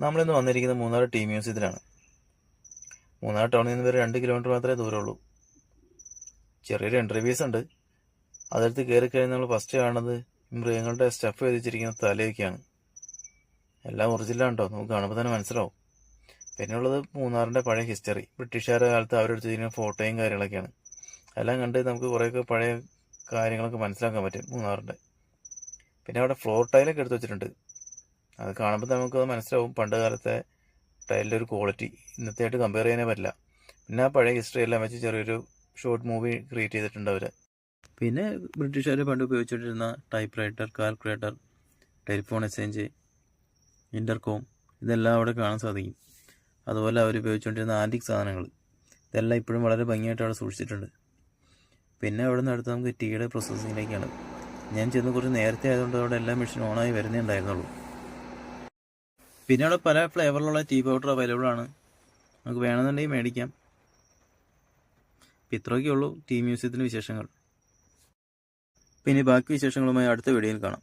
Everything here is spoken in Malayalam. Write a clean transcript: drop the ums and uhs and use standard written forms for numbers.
നമ്മളിന്ന് വന്നിരിക്കുന്നത് മൂന്നാർ ടീ മ്യൂസിയത്തിലാണ്. മൂന്നാർ ടൗണിൽ നിന്ന് വരെ 2 കിലോമീറ്റർ മാത്രമേ ദൂരമുള്ളൂ. ചെറിയൊരു എൻട്രി ഫീസ് ഉണ്ട്. അതിലത്ത് കയറി കഴിഞ്ഞ് നമ്മൾ ഫസ്റ്റ് കാണുന്നത് മൃഗങ്ങളുടെ സ്റ്റഫ് ചെയ്തിരിക്കുന്ന തലയൊക്കെയാണ്. എല്ലാം ഒറിജിനലാണ് കേട്ടോ, നമുക്ക് കാണുമ്പോൾ തന്നെ മനസ്സിലാവും. പിന്നെ ഉള്ളത് മൂന്നാറിൻ്റെ പഴയ ഹിസ്റ്ററി, ബ്രിട്ടീഷുകാരുടെ കാലത്ത് അവരെടുത്തിരിക്കുന്ന ഫോട്ടോയും കാര്യങ്ങളൊക്കെയാണ്. എല്ലാം കണ്ട് നമുക്ക് കുറേയൊക്കെ പഴയ കാര്യങ്ങളൊക്കെ മനസ്സിലാക്കാൻ പറ്റും മൂന്നാറിൻ്റെ. പിന്നെ അവിടെ ഫ്ലോർ ടൈലൊക്കെ എടുത്ത് വെച്ചിട്ടുണ്ട്. അത് കാണുമ്പോൾ നമുക്കത് മനസ്സിലാവും പണ്ട് കാലത്തെ ടൈലിൻ്റെ ഒരു ക്വാളിറ്റി ഇന്നത്തെ ആയിട്ട് കമ്പയർ ചെയ്യാനേ പറ്റില്ല. പിന്നെ ആ പഴയ ഹിസ്റ്ററി എല്ലാം വെച്ച് ചെറിയൊരു ഷോർട്ട് മൂവി ക്രിയേറ്റ് ചെയ്തിട്ടുണ്ട് അവർ. പിന്നെ ബ്രിട്ടീഷുകാർ പണ്ട് ഉപയോഗിച്ചുകൊണ്ടിരുന്ന typewriter, calculator, telephone exchange, intercom, ഇതെല്ലാം അവിടെ കാണാൻ സാധിക്കും. അതുപോലെ അവർ ഉപയോഗിച്ചുകൊണ്ടിരുന്ന ആൻറ്റിക് സാധനങ്ങൾ, ഇതെല്ലാം ഇപ്പോഴും വളരെ ഭംഗിയായിട്ട് അവിടെ സൂക്ഷിച്ചിട്ടുണ്ട്. പിന്നെ അവിടെ നിന്ന് അടുത്ത് നമുക്ക് ടീയുടെ പ്രോസസ്സിങ്ങിലേക്കാണ്. ഞാൻ ചെന്ന് കുറച്ച് നേരത്തെ ആയതുകൊണ്ട് അവിടെ എല്ലാ മെഷീൻ ഓണായി വരുന്നേ ഉണ്ടായിരുന്നുള്ളൂ. പിന്നെ അവിടെ പല ഫ്ലേവറിലുള്ള ടീ പൗഡർ അവൈലബിൾ ആണ്, നമുക്ക് വേണമെന്നുണ്ടെങ്കിൽ മേടിക്കാം. ഇത്രയൊക്കെ ഉള്ളൂ ടീ മ്യൂസിയത്തിൻ്റെ വിശേഷങ്ങൾ. പിന്നെ ബാക്കി വിശേഷങ്ങളുമായി അടുത്ത വീഡിയോയിൽ കാണാം.